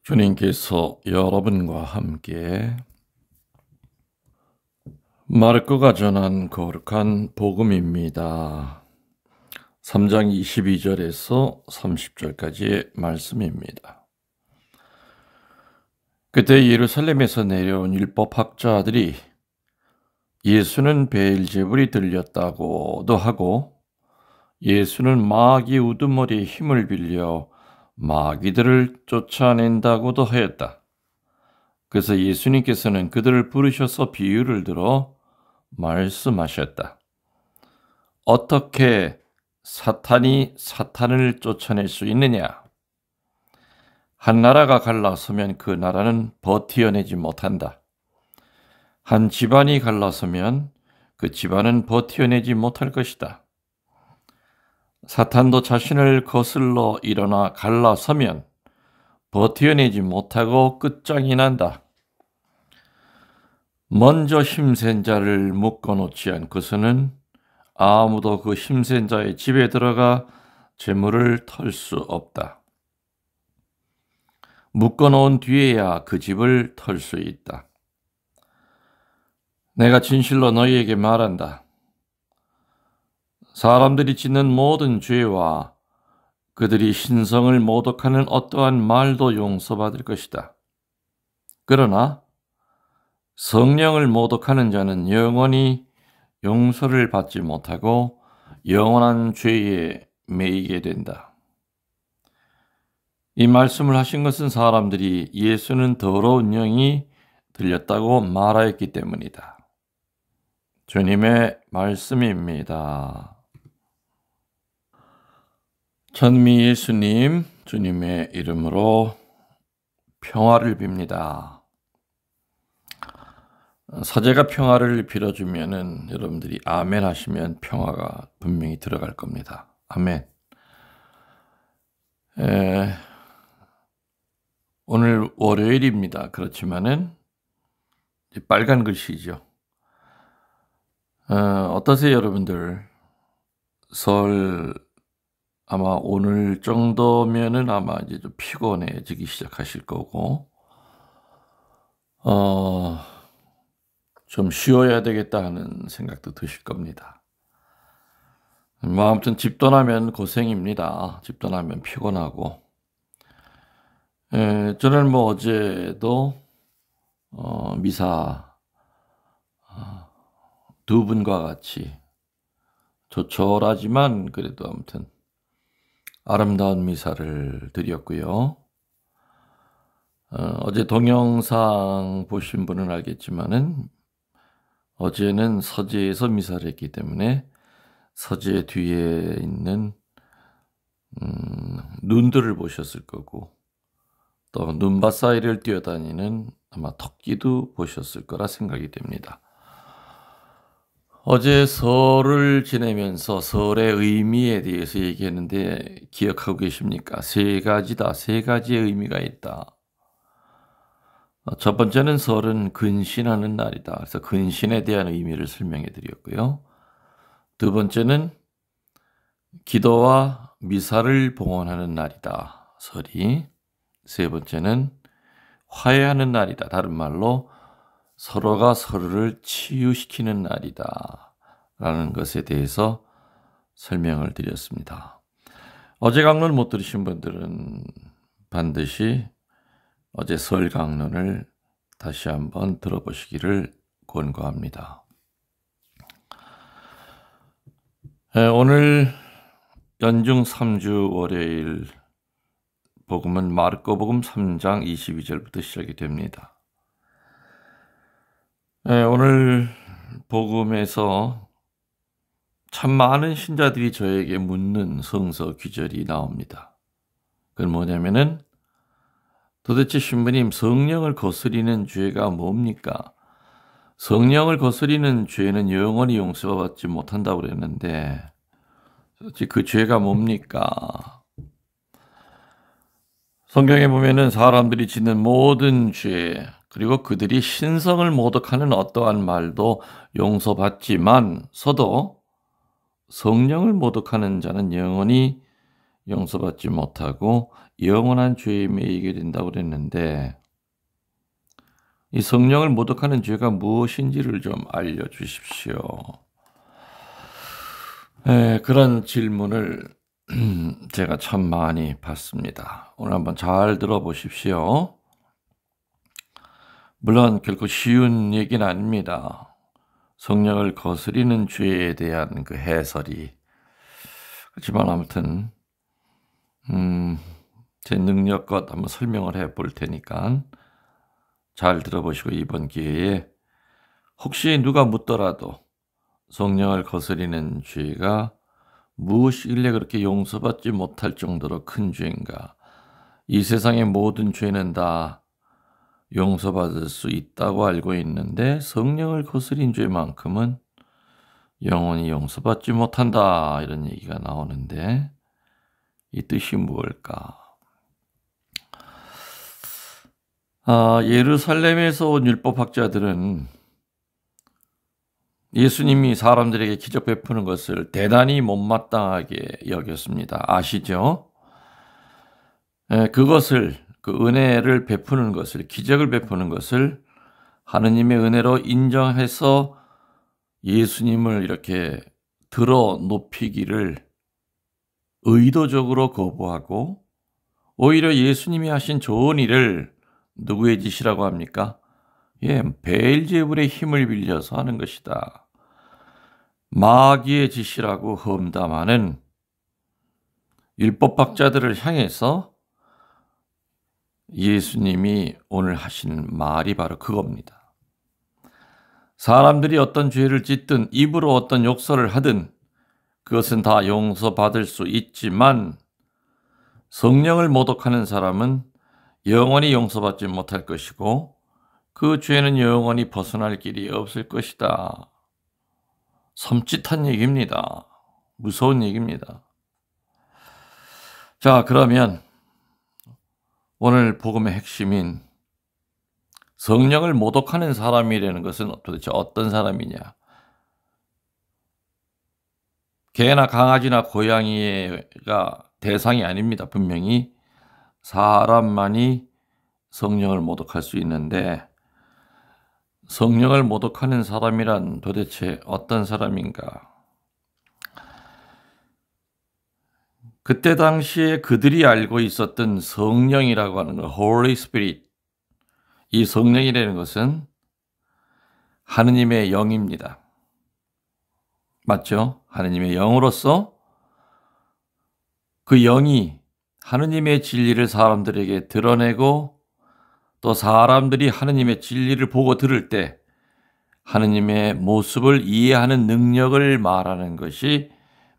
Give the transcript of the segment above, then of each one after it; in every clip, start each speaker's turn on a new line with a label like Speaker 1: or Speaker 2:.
Speaker 1: 주님께서 여러분과 함께 마르코가 전한 거룩한 복음입니다. 3장 22절에서 30절까지의 말씀입니다. 그때 예루살렘에서 내려온 율법학자들이 예수는 베엘제불이 들렸다고도 하고 예수는 마귀 우두머리의 힘을 빌려 마귀들을 쫓아낸다고도 하였다. 그래서 예수님께서는 그들을 부르셔서 비유를 들어 말씀하셨다. 어떻게 사탄이 사탄을 쫓아낼 수 있느냐? 한 나라가 갈라서면 그 나라는 버티어내지 못한다. 한 집안이 갈라서면 그 집안은 버티어내지 못할 것이다. 사탄도 자신을 거슬러 일어나 갈라서면 버티어내지 못하고 끝장이 난다. 먼저 힘센 자를 묶어놓지 않고서는 아무도 그 힘센 자의 집에 들어가 재물을 털 수 없다. 묶어놓은 뒤에야 그 집을 털 수 있다. 내가 진실로 너희에게 말한다. 사람들이 짓는 모든 죄와 그들이 신성을 모독하는 어떠한 말도 용서받을 것이다. 그러나 성령을 모독하는 자는 영원히 용서를 받지 못하고 영원한 죄에 매이게 된다. 이 말씀을 하신 것은 사람들이 예수는 더러운 영이 들렸다고 말하였기 때문이다. 주님의 말씀입니다. 전미 예수님, 주님의 이름으로 평화를 빕니다. 사제가 평화를 빌어주면은 여러분들이 아멘 하시면 평화가 분명히 들어갈 겁니다. 아멘. 오늘 월요일입니다. 그렇지만은 빨간 글씨죠. 어떠세요, 여러분들? 설 아마 오늘 정도면은 아마 이제 좀 피곤해지기 시작하실 거고, 좀 쉬어야 되겠다 하는 생각도 드실 겁니다. 뭐 아무튼 집 떠나면 고생입니다. 집 떠나면 피곤하고. 저는 뭐 어제도 미사 두 분과 같이 조촐하지만 그래도 아무튼 아름다운 미사를 드렸고요. 어제 동영상 보신 분은 알겠지만은 어제는 서재에서 미사를 했기 때문에 서재 뒤에 있는 눈들을 보셨을 거고 또 눈밭 사이를 뛰어다니는 아마 토끼도 보셨을 거라 생각이 됩니다. 어제 설을 지내면서 설의 의미에 대해서 얘기했는데 기억하고 계십니까? 세 가지다. 세 가지의 의미가 있다. 첫 번째는 설은 근신하는 날이다. 그래서 근신에 대한 의미를 설명해 드렸고요. 두 번째는 기도와 미사를 봉헌하는 날이다. 설이. 세 번째는 화해하는 날이다. 다른 말로 서로가 서로를 치유시키는 날이다. 라는 것에 대해서 설명을 드렸습니다. 어제 강론 못 들으신 분들은 반드시 어제 설 강론을 다시 한번 들어보시기를 권고합니다. 오늘 연중 3주 월요일 복음은 마르코복음 3장 22절부터 시작이 됩니다. 오늘 복음에서 참 많은 신자들이 저에게 묻는 성서 귀절이 나옵니다. 그건 뭐냐면은 도대체 신부님 성령을 거스리는 죄가 뭡니까? 성령을 거스리는 죄는 영원히 용서받지 못한다고 그랬는데 도대체 그 죄가 뭡니까? 성경에 보면은 사람들이 짓는 모든 죄 그리고 그들이 신성을 모독하는 어떠한 말도 용서받지만서도 성령을 모독하는 자는 영원히 용서받지 못하고 영원한 죄에 매이게 된다고 그랬는데 이 성령을 모독하는 죄가 무엇인지를 좀 알려주십시오. 그런 질문을 제가 참 많이 받습니다. 오늘 한번 잘 들어보십시오. 물론 결코 쉬운 얘기는 아닙니다. 성령을 거스리는 죄에 대한 그 해설이. 그렇지만 아무튼 제 능력껏 한번 설명을 해볼 테니까 잘 들어보시고 이번 기회에 혹시 누가 묻더라도 성령을 거스리는 죄가 무엇이길래 그렇게 용서받지 못할 정도로 큰 죄인가? 이 세상의 모든 죄는 다 용서받을 수 있다고 알고 있는데 성령을 거스린 죄만큼은 영원히 용서받지 못한다 이런 얘기가 나오는데 이 뜻이 무엇일까? 예루살렘에서 온 율법학자들은 예수님이 사람들에게 기적 베푸는 것을 대단히 못마땅하게 여겼습니다. 아시죠? 그것을 그 은혜를 베푸는 것을 기적을 베푸는 것을 하느님의 은혜로 인정해서 예수님을 이렇게 들어 높이기를 의도적으로 거부하고 오히려 예수님이 하신 좋은 일을 누구의 짓이라고 합니까? 베엘제불의 힘을 빌려서 하는 것이다. 마귀의 짓이라고 험담하는 율법학자들을 향해서 예수님이 오늘 하신 말이 바로 그겁니다. 사람들이 어떤 죄를 짓든 입으로 어떤 욕설을 하든 그것은 다 용서받을 수 있지만 성령을 모독하는 사람은 영원히 용서받지 못할 것이고 그 죄는 영원히 벗어날 길이 없을 것이다. 섬찟한 얘기입니다. 무서운 얘기입니다. 자, 그러면 오늘 복음의 핵심인 성령을 모독하는 사람이라는 것은 도대체 어떤 사람이냐? 개나 강아지나 고양이가 대상이 아닙니다. 분명히 사람만이 성령을 모독할 수 있는데 성령을 모독하는 사람이란 도대체 어떤 사람인가? 그때 당시에 그들이 알고 있었던 성령이라고 하는 것, Holy Spirit, 이 성령이라는 것은 하느님의 영입니다. 맞죠? 하느님의 영으로서 그 영이 하느님의 진리를 사람들에게 드러내고 또 사람들이 하느님의 진리를 보고 들을 때 하느님의 모습을 이해하는 능력을 말하는 것이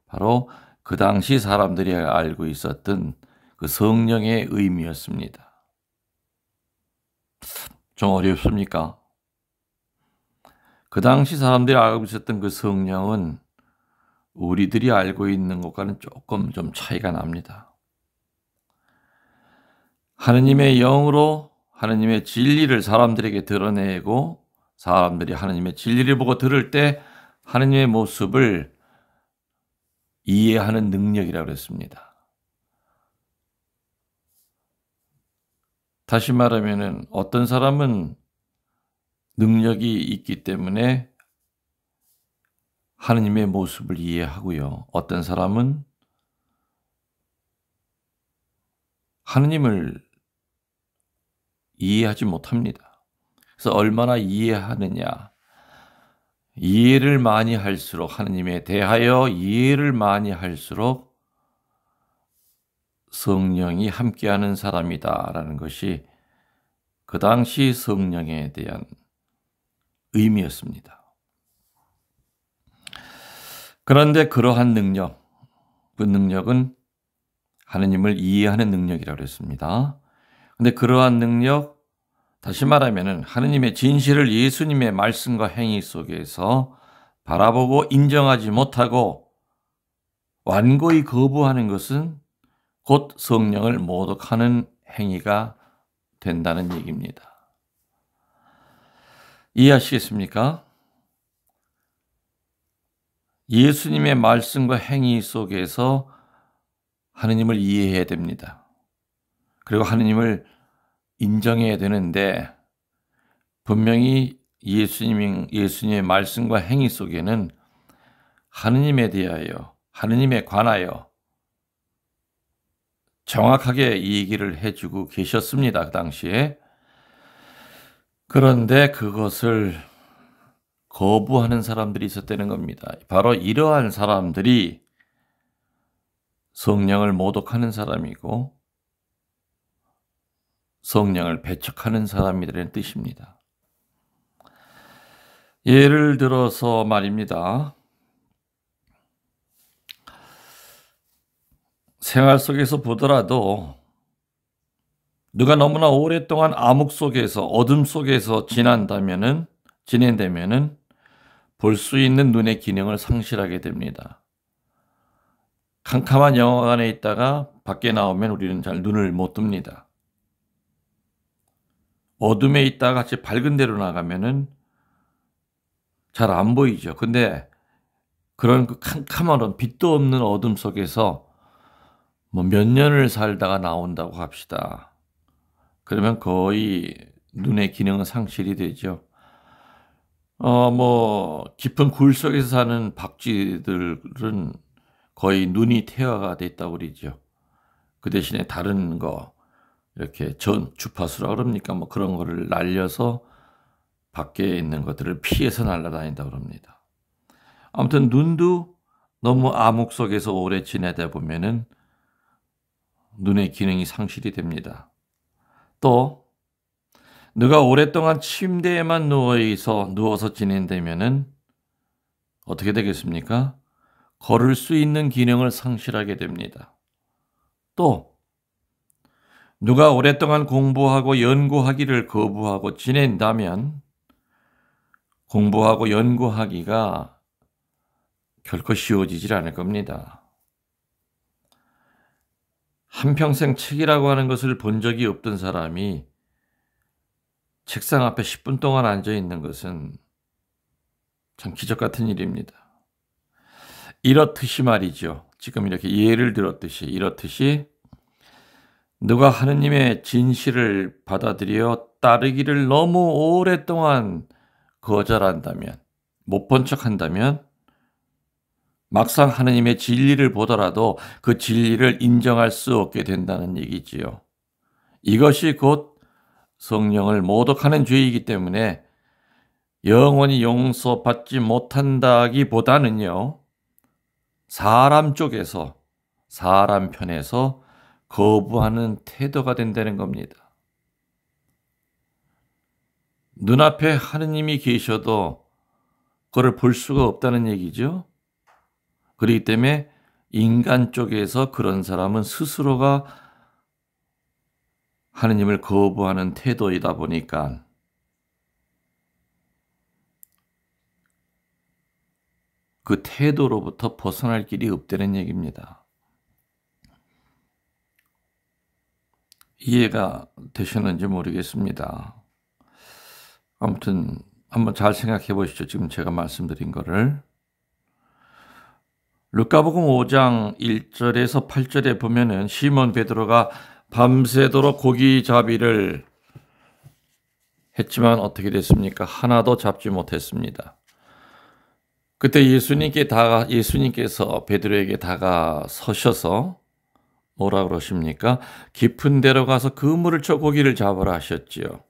Speaker 1: 바로 그 당시 사람들이 알고 있었던 그 성령의 의미였습니다. 좀 어렵습니까? 그 당시 사람들이 알고 있었던 그 성령은 우리들이 알고 있는 것과는 조금 좀 차이가 납니다. 하느님의 영으로 하느님의 진리를 사람들에게 드러내고 사람들이 하느님의 진리를 보고 들을 때 하느님의 모습을 이해하는 능력이라고 했습니다. 다시 말하면 어떤 사람은 능력이 있기 때문에 하느님의 모습을 이해하고요. 어떤 사람은 하느님을 이해하지 못합니다. 그래서 얼마나 이해하느냐. 이해를 많이 할수록 하느님에 대하여 이해를 많이 할수록 성령이 함께하는 사람이다라는 것이 그 당시 성령에 대한 의미였습니다. 그런데 그러한 능력, 그 능력은 하느님을 이해하는 능력이라고 했습니다. 그런데 그러한 능력, 다시 말하면 하느님의 진실을 예수님의 말씀과 행위 속에서 바라보고 인정하지 못하고 완고히 거부하는 것은 곧 성령을 모독하는 행위가 된다는 얘기입니다. 이해하시겠습니까? 예수님의 말씀과 행위 속에서 하느님을 이해해야 됩니다. 그리고 하느님을 인정해야 되는데 분명히 예수님의 말씀과 행위 속에는 하느님에 대하여, 하느님에 관하여 정확하게 이 얘기를 해주고 계셨습니다. 그 당시에. 그런데 그것을 거부하는 사람들이 있었다는 겁니다. 바로 이러한 사람들이 성령을 모독하는 사람이고 성령을 배척하는 사람이라는 뜻입니다. 예를 들어서 말입니다. 생활 속에서 보더라도 누가 너무나 오랫동안 암흑 속에서 어둠 속에서 지낸다면은 볼 수 있는 눈의 기능을 상실하게 됩니다. 캄캄한 영화관에 있다가 밖에 나오면 우리는 잘 눈을 못 뜹니다. 어둠에 있다가 같이 밝은 데로 나가면은 잘 안 보이죠. 근데 그런 그 캄캄한 빛도 없는 어둠 속에서 뭐 몇 년을 살다가 나온다고 합시다. 그러면 거의 눈의 기능은 상실이 되죠. 깊은 굴 속에서 사는 박쥐들은 거의 눈이 퇴화가 됐다고 그러죠. 그 대신에 다른 거, 이렇게 주파수라 그럽니까? 뭐 그런 거를 날려서 밖에 있는 것들을 피해서 날아다닌다고 그럽니다. 아무튼 눈도 너무 암흑 속에서 오래 지내다 보면은 눈의 기능이 상실이 됩니다. 또 누가 오랫동안 침대에만 누워서 지낸다면은 어떻게 되겠습니까? 걸을 수 있는 기능을 상실하게 됩니다. 또 누가 오랫동안 공부하고 연구하기를 거부하고 지낸다면 공부하고 연구하기가 결코 쉬워지질 않을 겁니다. 한평생 책이라고 하는 것을 본 적이 없던 사람이 책상 앞에 10분 동안 앉아 있는 것은 참 기적 같은 일입니다. 이렇듯이 말이죠. 지금 이렇게 예를 들었듯이 이렇듯이 누가 하느님의 진실을 받아들여 따르기를 너무 오랫동안 거절한다면, 못 본 척한다면 막상 하느님의 진리를 보더라도 그 진리를 인정할 수 없게 된다는 얘기지요. 이것이 곧 성령을 모독하는 죄이기 때문에 영원히 용서받지 못한다기보다는요, 사람 쪽에서, 사람 편에서 거부하는 태도가 된다는 겁니다. 눈앞에 하느님이 계셔도 그걸 볼 수가 없다는 얘기죠. 그렇기 때문에 인간 쪽에서 그런 사람은 스스로가 하느님을 거부하는 태도이다 보니까 그 태도로부터 벗어날 길이 없다는 얘기입니다. 이해가 되셨는지 모르겠습니다. 아무튼 한번 잘 생각해 보시죠. 지금 제가 말씀드린 거를. 루카복음 5장 1절에서 8절에 보면은 시몬 베드로가 밤새도록 고기잡이를 했지만 어떻게 됐습니까? 하나도 잡지 못했습니다. 그때 예수님께서 베드로에게 다가서셔서 뭐라 그러십니까? 깊은 데로 가서 그물을 쳐 고기를 잡으라 하셨지요.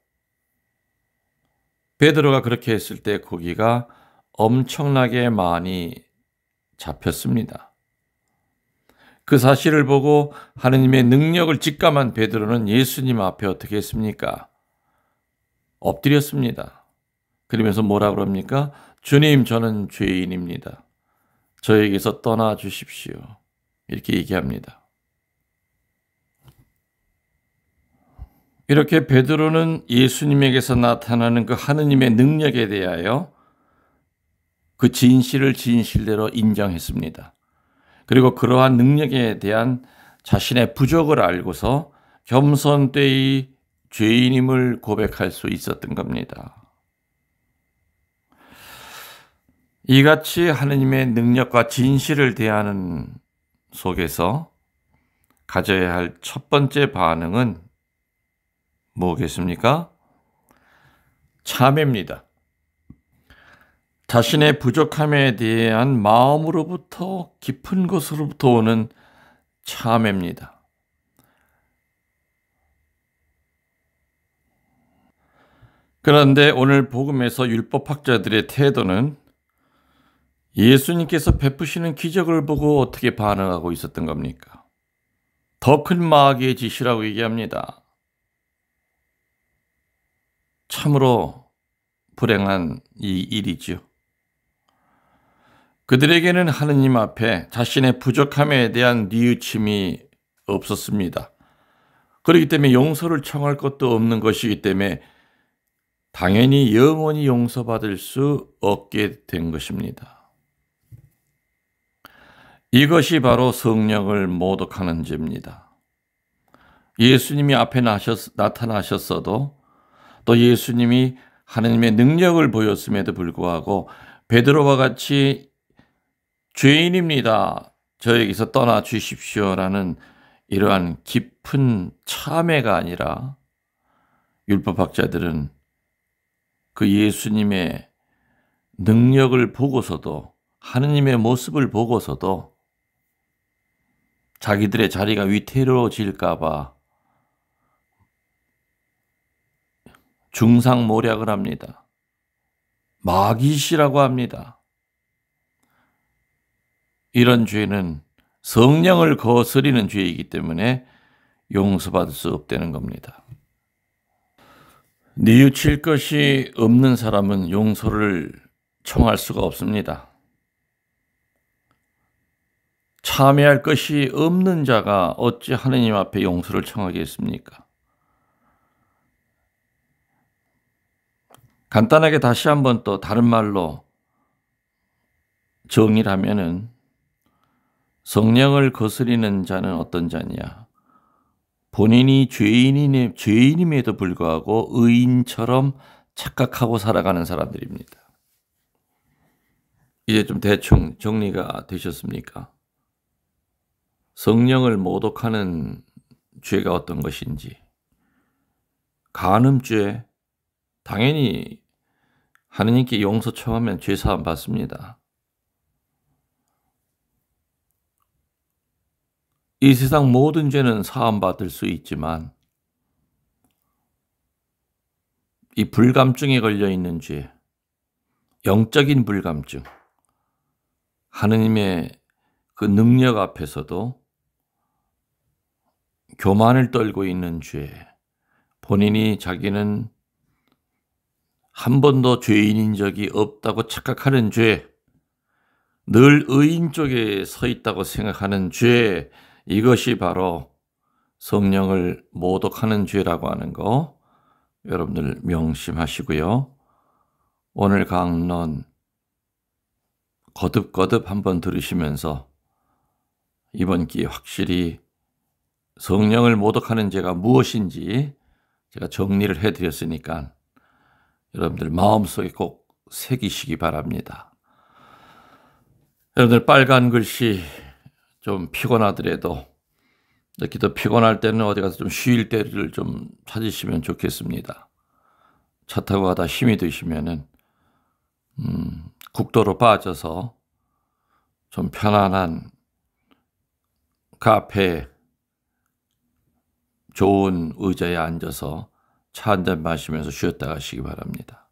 Speaker 1: 베드로가 그렇게 했을 때 고기가 엄청나게 많이 잡혔습니다. 그 사실을 보고 하느님의 능력을 직감한 베드로는 예수님 앞에 어떻게 했습니까? 엎드렸습니다. 그러면서 뭐라 그럽니까? 주님, 저는 죄인입니다. 저에게서 떠나 주십시오. 이렇게 얘기합니다. 이렇게 베드로는 예수님에게서 나타나는 그 하느님의 능력에 대하여 그 진실을 진실대로 인정했습니다. 그리고 그러한 능력에 대한 자신의 부족을 알고서 겸손되이 죄인임을 고백할 수 있었던 겁니다. 이같이 하느님의 능력과 진실을 대하는 속에서 가져야 할 첫 번째 반응은 뭐겠습니까? 참회입니다. 자신의 부족함에 대한 마음으로부터 깊은 곳으로부터 오는 참회입니다. 그런데 오늘 복음에서 율법학자들의 태도는 예수님께서 베푸시는 기적을 보고 어떻게 반응하고 있었던 겁니까? 더 큰 마귀의 짓이라고 얘기합니다. 참으로 불행한 이 일이지요. 그들에게는 하느님 앞에 자신의 부족함에 대한 뉘우침이 없었습니다. 그렇기 때문에 용서를 청할 것도 없는 것이기 때문에 당연히 영원히 용서받을 수 없게 된 것입니다. 이것이 바로 성령을 모독하는 죄입니다. 예수님이 앞에 나타나셨어도 또 예수님이 하나님의 능력을 보였음에도 불구하고 베드로와 같이 죄인입니다. 저에게서 떠나 주십시오라는 이러한 깊은 참회가 아니라 율법학자들은 그 예수님의 능력을 보고서도 하느님의 모습을 보고서도 자기들의 자리가 위태로워질까 봐 중상모략을 합니다. 마귀시라고 합니다. 이런 죄는 성령을 거스리는 죄이기 때문에 용서받을 수 없다는 겁니다. 뉘우칠 것이 없는 사람은 용서를 청할 수가 없습니다. 참회할 것이 없는 자가 어찌 하느님 앞에 용서를 청하겠습니까? 간단하게 다시 한번 또 다른 말로 정의를 하면은 성령을 거스리는 자는 어떤 자냐? 본인이 죄인임에도 불구하고 의인처럼 착각하고 살아가는 사람들입니다. 이제 좀 대충 정리가 되셨습니까? 성령을 모독하는 죄가 어떤 것인지. 간음죄, 당연히 하느님께 용서 청하면 죄사함 받습니다. 이 세상 모든 죄는 사함받을 수 있지만 이 불감증에 걸려있는 죄, 영적인 불감증, 하느님의 그 능력 앞에서도 교만을 떨고 있는 죄, 본인이 자기는 한 번도 죄인인 적이 없다고 착각하는 죄, 늘 의인 쪽에 서 있다고 생각하는 죄, 이것이 바로 성령을 모독하는 죄라고 하는 거 여러분들 명심하시고요. 오늘 강론 거듭거듭 한번 들으시면서 이번 기회에 확실히 성령을 모독하는 죄가 무엇인지 제가 정리를 해드렸으니까 여러분들 마음속에 꼭 새기시기 바랍니다. 여러분들 빨간 글씨 좀 피곤하더라도 이렇게 더 피곤할 때는 어디 가서 좀 쉴 때를 좀 찾으시면 좋겠습니다. 차 타고 가다 힘이 드시면은 국도로 빠져서 좀 편안한 카페 좋은 의자에 앉아서 차 한 잔 마시면서 쉬었다 가시기 바랍니다.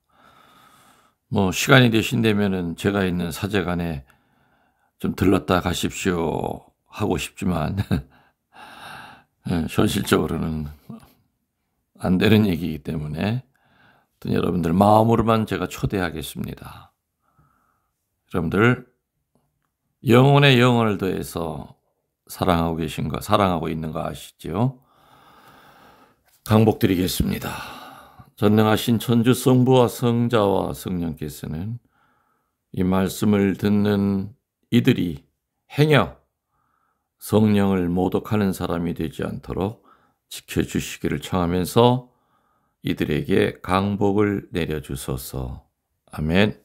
Speaker 1: 뭐 시간이 되신다면은 제가 있는 사제관에 좀 들렀다 가십시오 하고 싶지만 현실적으로는 안 되는 얘기이기 때문에 여러분들 마음으로만 제가 초대하겠습니다. 여러분들 영혼의 영혼을 더해서 사랑하고 계신 거, 사랑하고 있는 거 아시죠? 강복드리겠습니다. 전능하신 천주 성부와 성자와 성령께서는 이 말씀을 듣는 이들이 행여 성령을 모독하는 사람이 되지 않도록 지켜주시기를 청하면서 이들에게 강복을 내려주소서. 아멘.